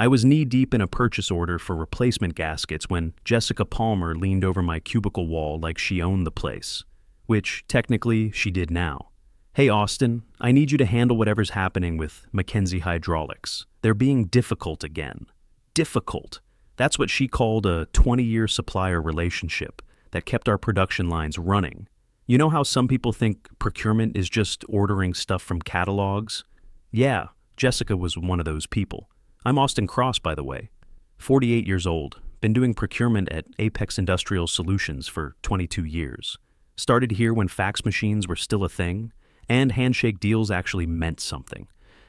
I was knee-deep in a purchase order for replacement gaskets when Jessica Palmer leaned over my cubicle wall like she owned the place, which, technically, she did now. "Hey, Austin, I need you to handle whatever's happening with Mackenzie Hydraulics. They're being difficult again." Difficult. That's what she called a 20-year supplier relationship that kept our production lines running. You know how some people think procurement is just ordering stuff from catalogs? Yeah, Jessica was one of those people. I'm Austin Cross, by the way. 48 years old, been doing procurement at Apex Industrial Solutions for 22 years. Started here when fax machines were still a thing, and handshake deals actually meant something.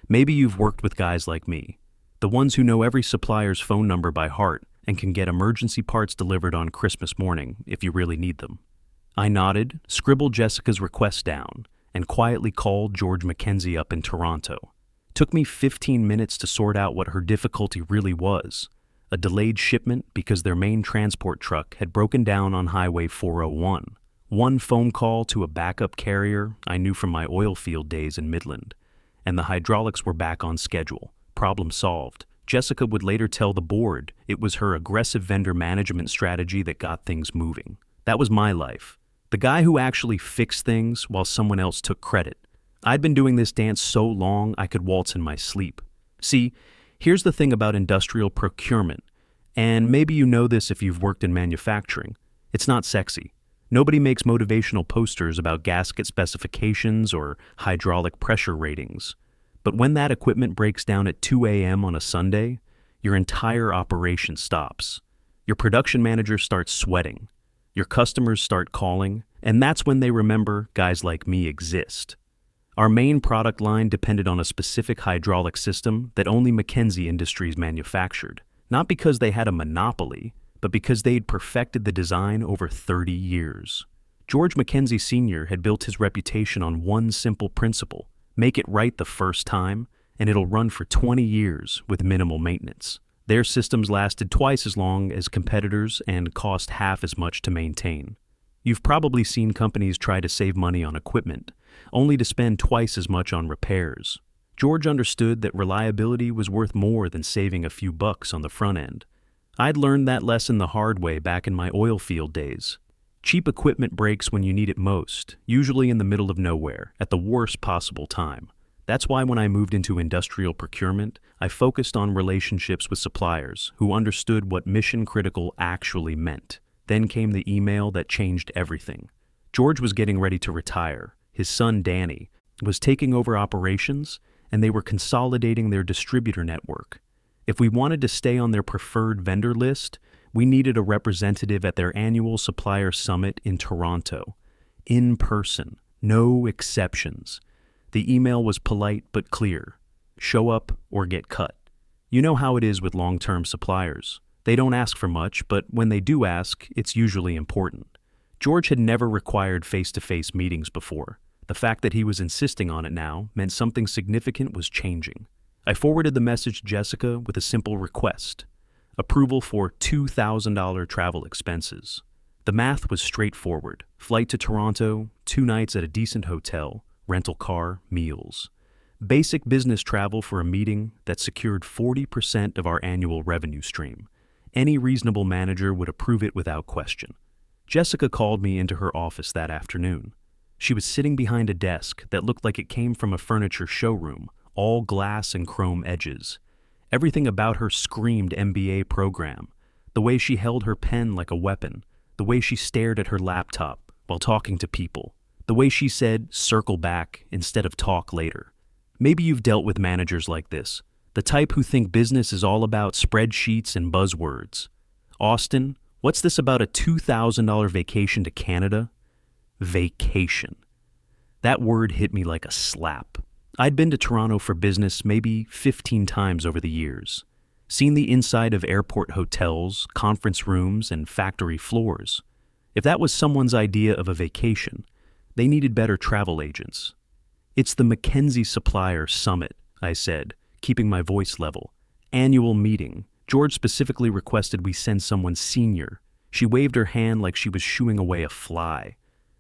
Maybe you've worked with guys like me, the ones who know every supplier's phone number by heart and can get emergency parts delivered on Christmas morning if you really need them. I nodded, scribbled Jessica's request down, and quietly called George Mackenzie up in Toronto. Took me 15 minutes to sort out what her difficulty really was. A delayed shipment because their main transport truck had broken down on Highway 401. One phone call to a backup carrier I knew from my oil field days in Midland, and the hydraulics were back on schedule. Problem solved. Jessica would later tell the board it was her aggressive vendor management strategy that got things moving. That was my life. The guy who actually fixed things while someone else took credit. I'd been doing this dance so long I could waltz in my sleep. See, here's the thing about industrial procurement, and maybe you know this if you've worked in manufacturing. It's not sexy. Nobody makes motivational posters about gasket specifications or hydraulic pressure ratings. But when that equipment breaks down at 2 a.m. on a Sunday, your entire operation stops. Your production manager starts sweating. Your customers start calling, and that's when they remember guys like me exist. Our main product line depended on a specific hydraulic system that only Mackenzie Industries manufactured, not because they had a monopoly, but because they'd perfected the design over 30 years. George Mackenzie Sr. had built his reputation on one simple principle: make it right the first time, and it'll run for 20 years with minimal maintenance. Their systems lasted twice as long as competitors and cost half as much to maintain. You've probably seen companies try to save money on equipment, only to spend twice as much on repairs. George understood that reliability was worth more than saving a few bucks on the front end. I'd learned that lesson the hard way back in my oil field days. Cheap equipment breaks when you need it most, usually in the middle of nowhere, at the worst possible time. That's why when I moved into industrial procurement, I focused on relationships with suppliers who understood what mission critical actually meant. Then came the email that changed everything. George was getting ready to retire. His son, Danny, was taking over operations, and they were consolidating their distributor network. If we wanted to stay on their preferred vendor list, we needed a representative at their annual supplier summit in Toronto. In person, no exceptions. The email was polite but clear. Show up or get cut. You know how it is with long-term suppliers. They don't ask for much, but when they do ask, it's usually important. George had never required face-to-face meetings before. The fact that he was insisting on it now meant something significant was changing. I forwarded the message to Jessica with a simple request: approval for $2,000 travel expenses. The math was straightforward. Flight to Toronto, 2 nights at a decent hotel, rental car, meals. Basic business travel for a meeting that secured 40% of our annual revenue stream. Any reasonable manager would approve it without question. Jessica called me into her office that afternoon. She was sitting behind a desk that looked like it came from a furniture showroom, all glass and chrome edges. Everything about her screamed MBA program. The way she held her pen like a weapon, the way she stared at her laptop while talking to people, the way she said, "circle back" instead of "talk later." Maybe you've dealt with managers like this, the type who think business is all about spreadsheets and buzzwords. "Austin, what's this about a $2,000 vacation to Canada?" Vacation. That word hit me like a slap. I'd been to Toronto for business maybe 15 times over the years, seen the inside of airport hotels, conference rooms, and factory floors. If that was someone's idea of a vacation, they needed better travel agents. "It's the Mackenzie Supplier Summit," I said, keeping my voice level. "Annual meeting. George specifically requested we send someone senior." She waved her hand like she was shooing away a fly.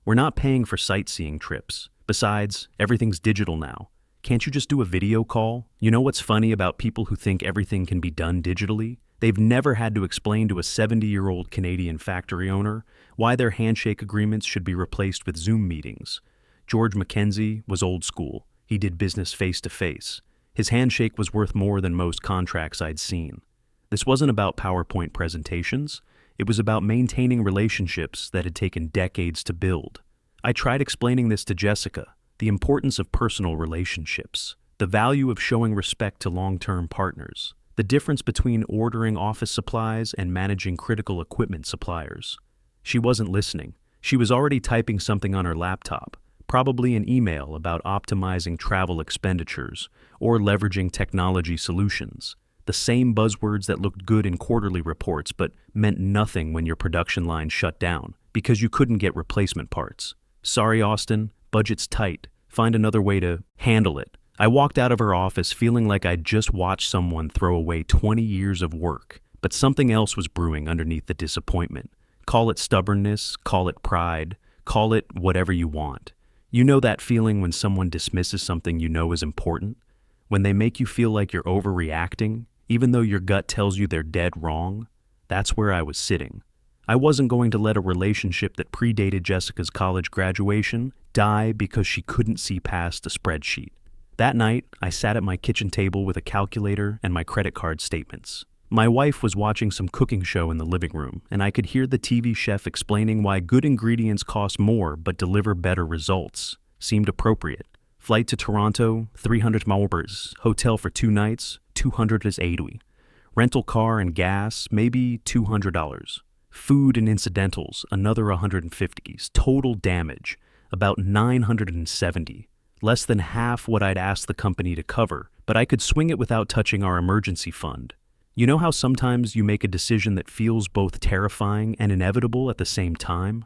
"We're not paying for sightseeing trips. Besides, everything's digital now. Can't you just do a video call? You know what's funny about people who think everything can be done digitally? They've never had to explain to a 70-year-old Canadian factory owner why their handshake agreements should be replaced with Zoom meetings. George Mackenzie was old school. He did business face to face. His handshake was worth more than most contracts I'd seen. This wasn't about PowerPoint presentations. It was about maintaining relationships that had taken decades to build. I tried explaining this to Jessica, the importance of personal relationships, the value of showing respect to long-term partners, the difference between ordering office supplies and managing critical equipment suppliers. She wasn't listening. She was already typing something on her laptop, probably an email about optimizing travel expenditures or leveraging technology solutions. The same buzzwords that looked good in quarterly reports but meant nothing when your production line shut down because you couldn't get replacement parts. Sorry, Austin, budget's tight. Find another way to handle it. I walked out of her office feeling like I'd just watched someone throw away 20 years of work, but something else was brewing underneath the disappointment. Call it stubbornness, call it pride, call it whatever you want. You know that feeling when someone dismisses something you know is important? When they make you feel like you're overreacting, even though your gut tells you they're dead wrong? That's where I was sitting. I wasn't going to let a relationship that predated Jessica's college graduation die because she couldn't see past a spreadsheet. That night, I sat at my kitchen table with a calculator and my credit card statements. My wife was watching some cooking show in the living room, and I could hear the TV chef explaining why good ingredients cost more but deliver better results. Seemed appropriate. Flight to Toronto, 300 $. Hotel for 2 nights, 280. Rental car and gas, maybe $200. Food and incidentals, another 150s. Total damage, about 970. Less than half what I'd asked the company to cover, but I could swing it without touching our emergency fund. You know how sometimes you make a decision that feels both terrifying and inevitable at the same time?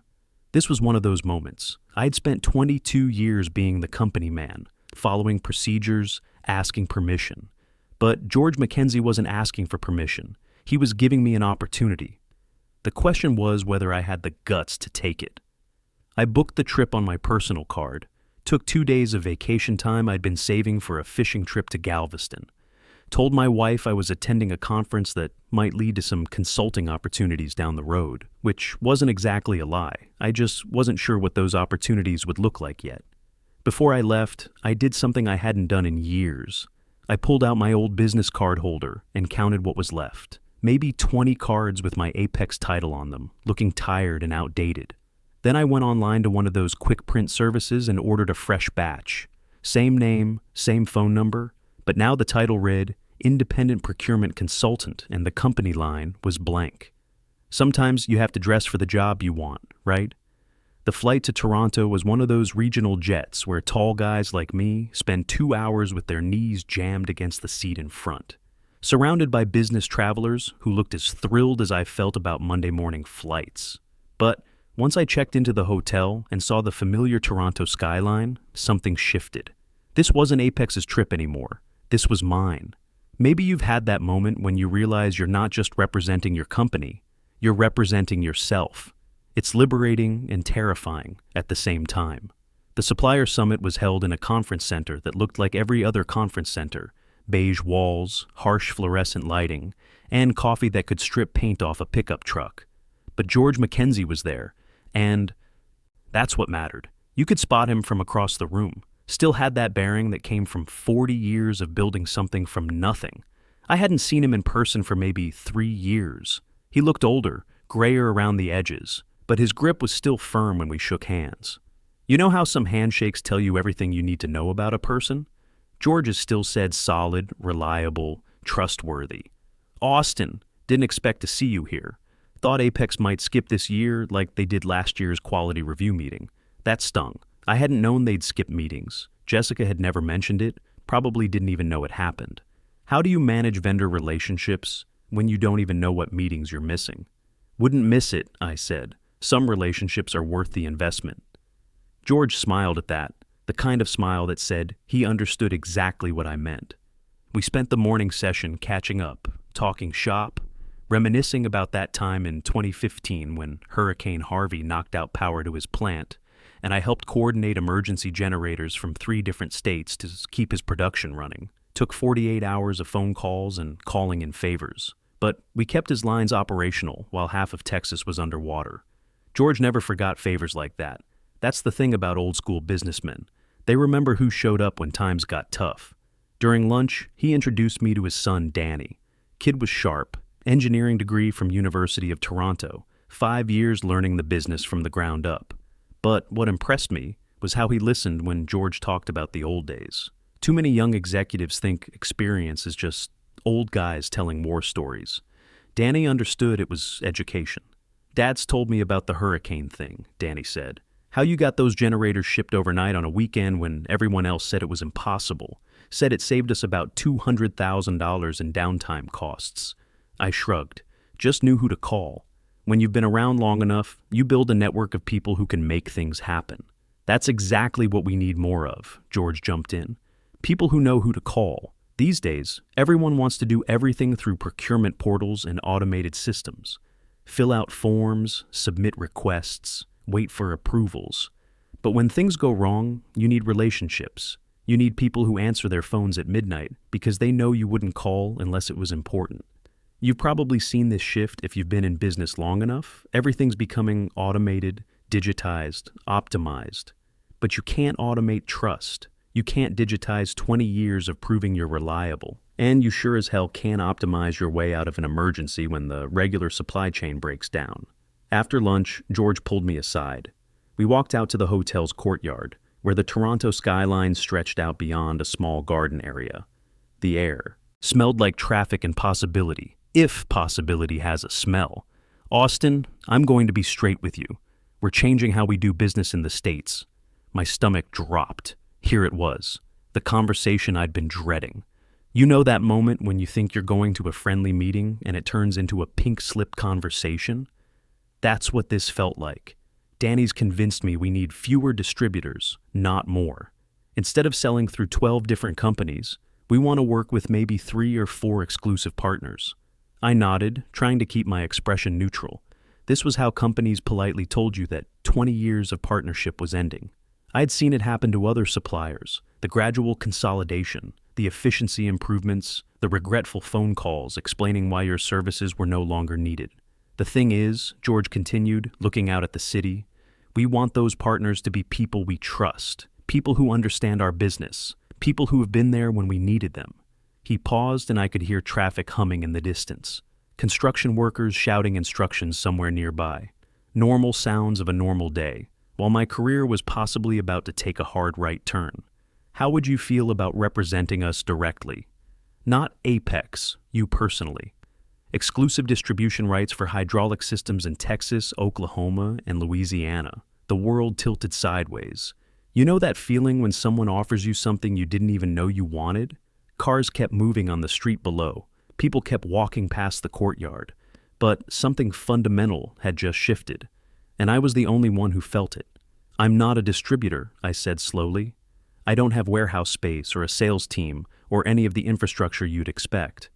This was one of those moments. I'd spent 22 years being the company man, following procedures, asking permission. But George Mackenzie wasn't asking for permission. He was giving me an opportunity. The question was whether I had the guts to take it. I booked the trip on my personal card, took 2 days of vacation time I'd been saving for a fishing trip to Galveston, told my wife I was attending a conference that might lead to some consulting opportunities down the road, which wasn't exactly a lie. I just wasn't sure what those opportunities would look like yet. Before I left, I did something I hadn't done in years. I pulled out my old business card holder and counted what was left. Maybe 20 cards with my Apex title on them, looking tired and outdated. Then I went online to one of those quick print services and ordered a fresh batch. Same name, same phone number, but now the title read Independent Procurement Consultant and the company line was blank. Sometimes you have to dress for the job you want, right? The flight to Toronto was one of those regional jets where tall guys like me spend 2 hours with their knees jammed against the seat in front, surrounded by business travelers who looked as thrilled as I felt about Monday morning flights. But once I checked into the hotel and saw the familiar Toronto skyline, something shifted. This wasn't Apex's trip anymore. This was mine. Maybe you've had that moment when you realize you're not just representing your company, you're representing yourself. It's liberating and terrifying at the same time. The Supplier Summit was held in a conference center that looked like every other conference center: beige walls, harsh fluorescent lighting, and coffee that could strip paint off a pickup truck. But George Mackenzie was there, and that's what mattered. You could spot him from across the room. Still had that bearing that came from 40 years of building something from nothing. I hadn't seen him in person for maybe 3 years. He looked older, grayer around the edges, but his grip was still firm when we shook hands. You know how some handshakes tell you everything you need to know about a person? George's still said solid, reliable, trustworthy. Austin, didn't expect to see you here. Thought Apex might skip this year like they did last year's quality review meeting. That stung. I hadn't known they'd skip meetings. Jessica had never mentioned it, probably didn't even know it happened. How do you manage vendor relationships when you don't even know what meetings you're missing? Wouldn't miss it, I said. Some relationships are worth the investment. George smiled at that, the kind of smile that said he understood exactly what I meant. We spent the morning session catching up, talking shop, reminiscing about that time in 2015 when Hurricane Harvey knocked out power to his plant, and I helped coordinate emergency generators from 3 different states to keep his production running. Took 48 hours of phone calls and calling in favors. But we kept his lines operational while half of Texas was underwater. George never forgot favors like that. That's the thing about old-school businessmen. They remember who showed up when times got tough. During lunch, he introduced me to his son, Danny. Kid was sharp, engineering degree from University of Toronto, 5 years learning the business from the ground up. But what impressed me was how he listened when George talked about the old days. Too many young executives think experience is just old guys telling war stories. Danny understood it was education. Dad's told me about the hurricane thing, Danny said. How you got those generators shipped overnight on a weekend when everyone else said it was impossible. Said it saved us about $200,000 in downtime costs. I shrugged. Just knew who to call. When you've been around long enough, you build a network of people who can make things happen. That's exactly what we need more of, George jumped in. People who know who to call. These days, everyone wants to do everything through procurement portals and automated systems. Fill out forms, submit requests, wait for approvals. But when things go wrong, you need relationships. You need people who answer their phones at midnight because they know you wouldn't call unless it was important. You've probably seen this shift if you've been in business long enough. Everything's becoming automated, digitized, optimized. But you can't automate trust. You can't digitize 20 years of proving you're reliable. And you sure as hell can't optimize your way out of an emergency when the regular supply chain breaks down. After lunch, George pulled me aside. We walked out to the hotel's courtyard, where the Toronto skyline stretched out beyond a small garden area. The air smelled like traffic and possibility, if possibility has a smell. Austin, I'm going to be straight with you. We're changing how we do business in the States. My stomach dropped. Here it was, the conversation I'd been dreading. You know that moment when you think you're going to a friendly meeting and it turns into a pink slip conversation? That's what this felt like. Danny's convinced me we need fewer distributors, not more. Instead of selling through 12 different companies, we want to work with maybe 3 or 4 exclusive partners. I nodded, trying to keep my expression neutral. This was how companies politely told you that 20 years of partnership was ending. I'd seen it happen to other suppliers, the gradual consolidation, the efficiency improvements, the regretful phone calls explaining why your services were no longer needed. The thing is, George continued, looking out at the city, we want those partners to be people we trust, people who understand our business, people who have been there when we needed them. He paused and I could hear traffic humming in the distance, construction workers shouting instructions somewhere nearby, normal sounds of a normal day. While my career was possibly about to take a hard right turn, how would you feel about representing us directly? Not Apex, you personally. Exclusive distribution rights for hydraulic systems in Texas, Oklahoma, and Louisiana. The world tilted sideways. You know that feeling when someone offers you something you didn't even know you wanted? Cars kept moving on the street below. People kept walking past the courtyard. But something fundamental had just shifted. And I was the only one who felt it. I'm not a distributor, I said slowly. I don't have warehouse space or a sales team or any of the infrastructure you'd expect.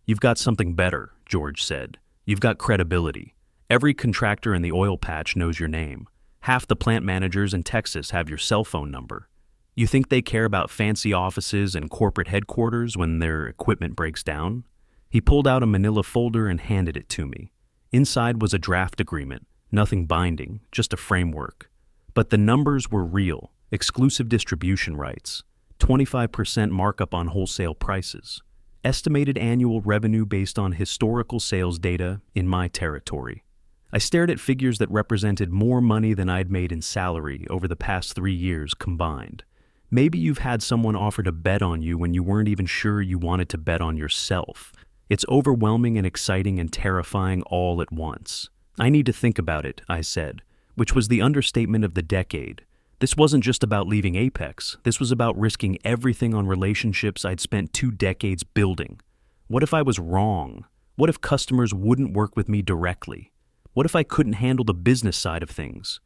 You've got something better, George said. You've got credibility. Every contractor in the oil patch knows your name. Half the plant managers in Texas have your cell phone number. You think they care about fancy offices and corporate headquarters when their equipment breaks down? He pulled out a manila folder and handed it to me. Inside was a draft agreement. Nothing binding, just a framework. But the numbers were real. Exclusive distribution rights, 25% markup on wholesale prices, estimated annual revenue based on historical sales data in my territory. I stared at figures that represented more money than I'd made in salary over the past 3 years combined. Maybe you've had someone offer to bet on you when you weren't even sure you wanted to bet on yourself. It's overwhelming and exciting and terrifying all at once. I need to think about it, I said, which was the understatement of the decade. This wasn't just about leaving Apex. This was about risking everything on relationships I'd spent 2 decades building. What if I was wrong? What if customers wouldn't work with me directly? What if I couldn't handle the business side of things?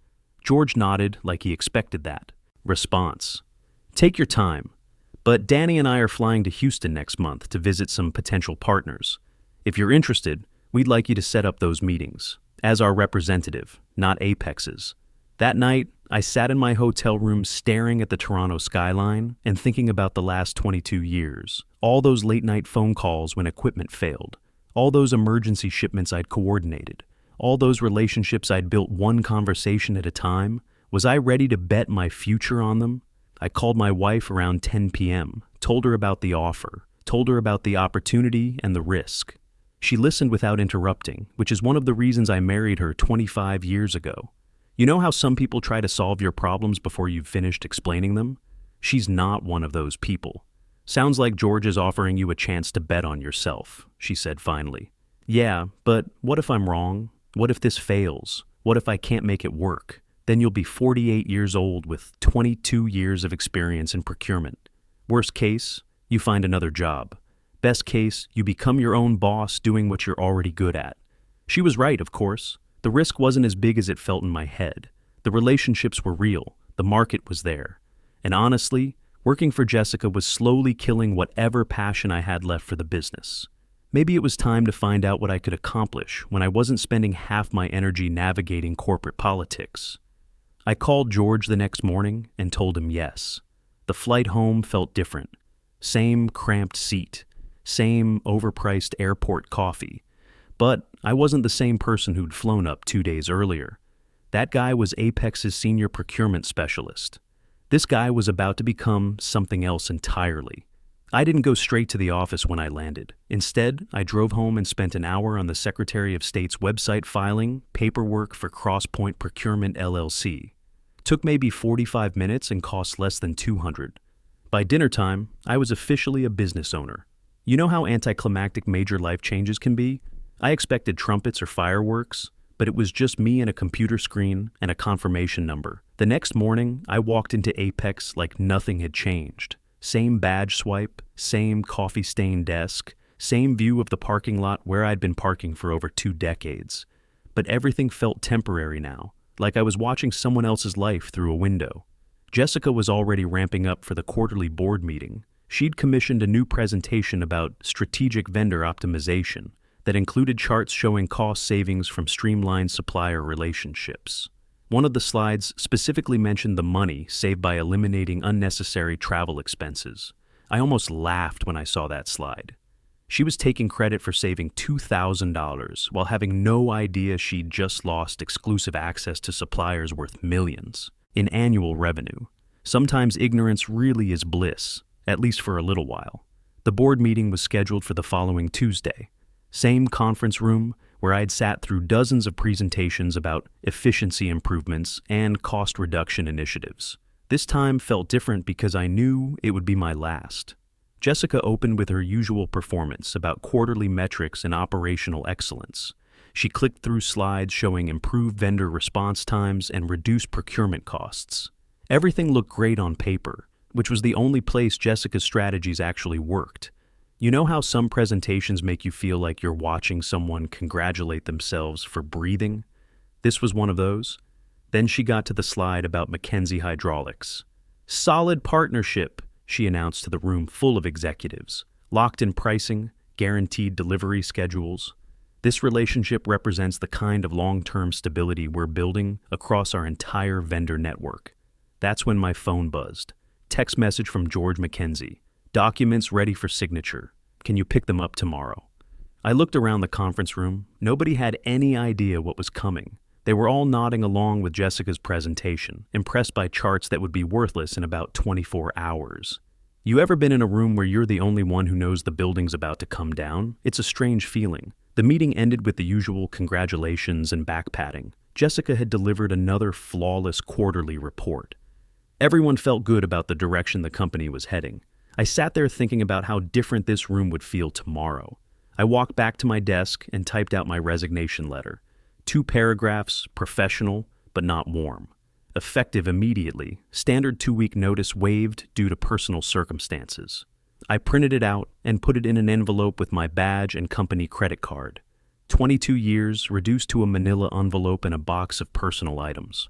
George nodded like he expected that. Response: take your time. But Danny and I are flying to Houston next month to visit some potential partners. If you're interested, we'd like you to set up those meetings. As our representative, not Apex's. That night, I sat in my hotel room staring at the Toronto skyline and thinking about the last 22 years. All those late-night phone calls when equipment failed. All those emergency shipments I'd coordinated. All those relationships I'd built one conversation at a time. Was I ready to bet my future on them? I called my wife around 10 p.m., told her about the offer, told her about the opportunity and the risk. She listened without interrupting, which is one of the reasons I married her 25 years ago. You know how some people try to solve your problems before you've finished explaining them? She's not one of those people. Sounds like George is offering you a chance to bet on yourself, she said finally. Yeah, but what if I'm wrong? What if this fails? What if I can't make it work? Then you'll be 48 years old with 22 years of experience in procurement. Worst case, you find another job. Best case, you become your own boss doing what you're already good at. She was right, of course. The risk wasn't as big as it felt in my head. The relationships were real. The market was there. And honestly, working for Jessica was slowly killing whatever passion I had left for the business. Maybe it was time to find out what I could accomplish when I wasn't spending half my energy navigating corporate politics. I called George the next morning and told him yes. The flight home felt different. Same cramped seat. Same overpriced airport coffee. But I wasn't the same person who'd flown up 2 days earlier. That guy was Apex's senior procurement specialist. This guy was about to become something else entirely. I didn't go straight to the office when I landed. Instead, I drove home and spent an hour on the Secretary of State's website filing paperwork for Crosspoint Procurement LLC. Took maybe 45 minutes and cost less than $200. By dinner time, I was officially a business owner. You know how anticlimactic major life changes can be? I expected trumpets or fireworks, but it was just me and a computer screen and a confirmation number. The next morning, I walked into Apex like nothing had changed. Same badge swipe, same coffee-stained desk, same view of the parking lot where I'd been parking for over 2 decades. But everything felt temporary now, like I was watching someone else's life through a window. Jessica was already ramping up for the quarterly board meeting. She'd commissioned a new presentation about strategic vendor optimization that included charts showing cost savings from streamlined supplier relationships. One of the slides specifically mentioned the money saved by eliminating unnecessary travel expenses. I almost laughed when I saw that slide. She was taking credit for saving $2,000 while having no idea she'd just lost exclusive access to suppliers worth millions in annual revenue. Sometimes ignorance really is bliss, at least for a little while. The board meeting was scheduled for the following Tuesday. Same conference room where I'd sat through dozens of presentations about efficiency improvements and cost reduction initiatives. This time felt different because I knew it would be my last. Jessica opened with her usual performance about quarterly metrics and operational excellence. She clicked through slides showing improved vendor response times and reduced procurement costs. Everything looked great on paper, which was the only place Jessica's strategies actually worked. You know how some presentations make you feel like you're watching someone congratulate themselves for breathing? This was one of those. Then she got to the slide about McKenzie Hydraulics. Solid partnership, she announced to the room full of executives. Locked in pricing, guaranteed delivery schedules. This relationship represents the kind of long-term stability we're building across our entire vendor network. That's when my phone buzzed. Text message from George McKenzie. Documents ready for signature. Can you pick them up tomorrow? I looked around the conference room. Nobody had any idea what was coming. They were all nodding along with Jessica's presentation, impressed by charts that would be worthless in about 24 hours. You ever been in a room where you're the only one who knows the building's about to come down? It's a strange feeling. The meeting ended with the usual congratulations and back-patting. Jessica had delivered another flawless quarterly report. Everyone felt good about the direction the company was heading. I sat there thinking about how different this room would feel tomorrow. I walked back to my desk and typed out my resignation letter. 2 paragraphs, professional, but not warm. Effective immediately, standard 2-week notice waived due to personal circumstances. I printed it out and put it in an envelope with my badge and company credit card. 22 years reduced to a manila envelope and a box of personal items.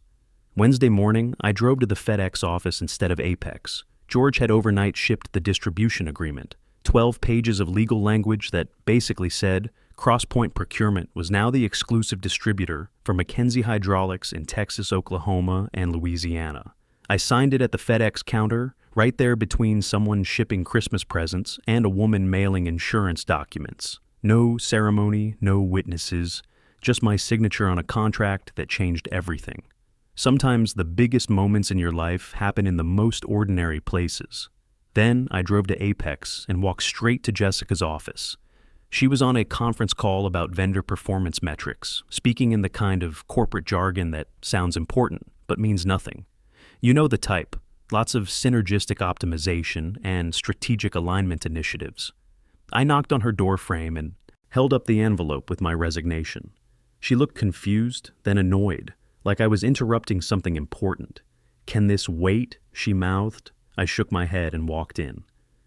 Wednesday morning, I drove to the FedEx office instead of Apex. George had overnight shipped the distribution agreement, 12 pages of legal language that basically said, CrossPoint Procurement was now the exclusive distributor for Mackenzie Hydraulics in Texas, Oklahoma, and Louisiana. I signed it at the FedEx counter, right there between someone shipping Christmas presents and a woman mailing insurance documents. No ceremony, no witnesses, just my signature on a contract that changed everything. Sometimes the biggest moments in your life happen in the most ordinary places. Then I drove to Apex and walked straight to Jessica's office. She was on a conference call about vendor performance metrics, speaking in the kind of corporate jargon that sounds important but means nothing. You know the type, lots of synergistic optimization and strategic alignment initiatives. I knocked on her doorframe and held up the envelope with my resignation. She looked confused, then annoyed, like I was interrupting something important. "Can this wait?" she mouthed. I shook my head and walked in.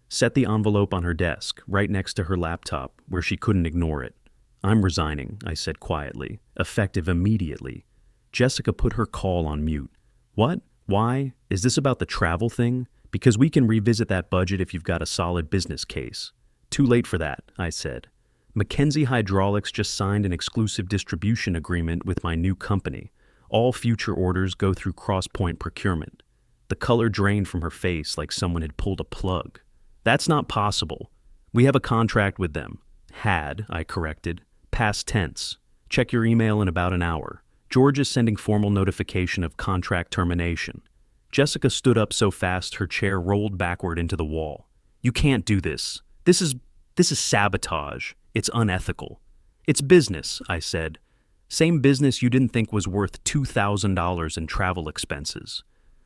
Set the envelope on her desk, right next to her laptop, where she couldn't ignore it. "I'm resigning," I said quietly, effective immediately. Jessica put her call on mute. "What? Why? Is this about the travel thing? Because we can revisit that budget if you've got a solid business case." "Too late for that," I said. Mackenzie Hydraulics just signed an exclusive distribution agreement with my new company. All future orders go through CrossPoint Procurement. The color drained from her face like someone had pulled a plug. "That's not possible. We have a contract with them." "Had," I corrected. "Past tense. Check your email in about an hour. George is sending formal notification of contract termination." Jessica stood up so fast her chair rolled backward into the wall. "You can't do this. This is sabotage. It's unethical." "It's business," I said. "Same business you didn't think was worth $2,000 in travel expenses."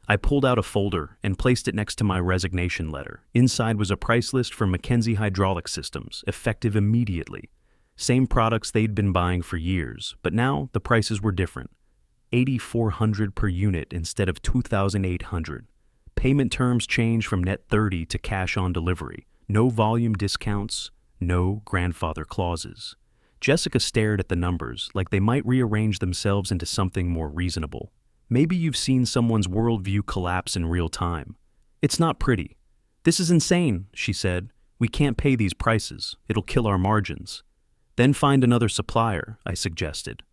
I pulled out a folder and placed it next to my resignation letter. Inside was a price list for Mackenzie Hydraulic Systems, effective immediately. Same products they'd been buying for years, but now the prices were different. $8,400 per unit instead of $2,800. Payment terms changed from net 30 to cash on delivery. No volume discounts, no grandfather clauses. Jessica stared at the numbers like they might rearrange themselves into something more reasonable. Maybe you've seen someone's worldview collapse in real time. "It's not pretty." "This is insane," she said. "We can't pay these prices. It'll kill our margins." "Then find another supplier," I suggested.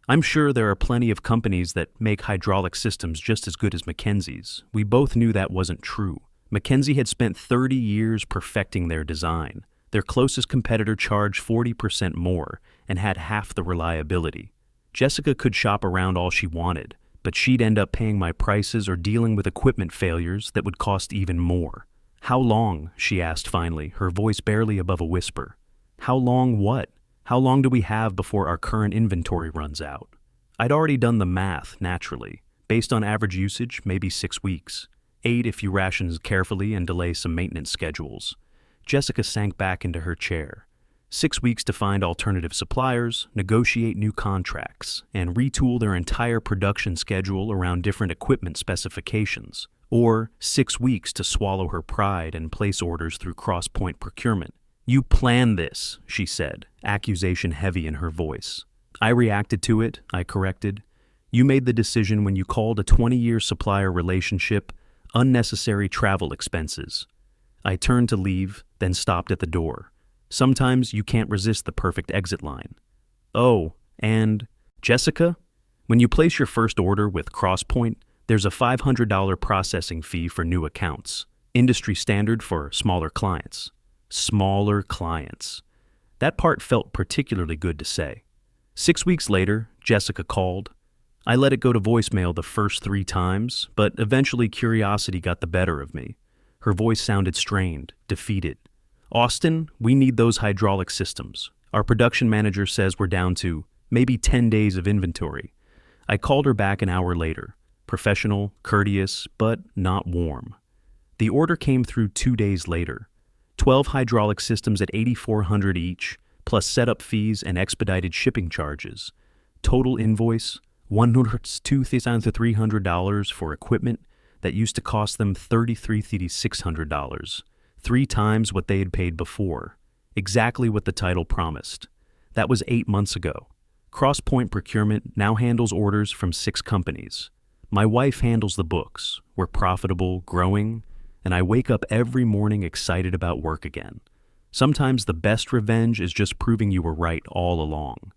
"I'm sure there are plenty of companies that make hydraulic systems just as good as Mackenzie's." We both knew that wasn't true. Mackenzie had spent 30 years perfecting their design. Their closest competitor charged 40% more and had half the reliability. Jessica could shop around all she wanted, but she'd end up paying my prices or dealing with equipment failures that would cost even more. "How long?" she asked finally, her voice barely above a whisper. "How long what? How long do we have before our current inventory runs out?" I'd already done the math, naturally. Based on average usage, maybe 6 weeks. 8 if you ration carefully and delay some maintenance schedules. Jessica sank back into her chair. 6 weeks to find alternative suppliers, negotiate new contracts, and retool their entire production schedule around different equipment specifications. Or 6 weeks to swallow her pride and place orders through CrossPoint Procurement. "You planned this," she said, accusation heavy in her voice. "I reacted to it," I corrected. "You made the decision when you called a 20-year supplier relationship unnecessary travel expenses." I turned to leave, then stopped at the door. Sometimes you can't resist the perfect exit line. "Oh, and Jessica, when you place your first order with CrossPoint, there's a $500 processing fee for new accounts, industry standard for smaller clients." Smaller clients. That part felt particularly good to say. 6 weeks later, Jessica called. I let it go to voicemail the first 3 times, but eventually curiosity got the better of me. Her voice sounded strained, defeated. "Austin, we need those hydraulic systems. Our production manager says we're down to maybe 10 days of inventory." I called her back an hour later. Professional, courteous, but not warm. The order came through 2 days later. 12 hydraulic systems at $8,400 each, plus setup fees and expedited shipping charges. Total invoice, $102,300 for equipment that used to cost them $33,600, 3 times what they had paid before. Exactly what the title promised. That was 8 months ago. CrossPoint Procurement now handles orders from 6 companies. My wife handles the books. We're profitable, growing, and I wake up every morning excited about work again. Sometimes the best revenge is just proving you were right all along.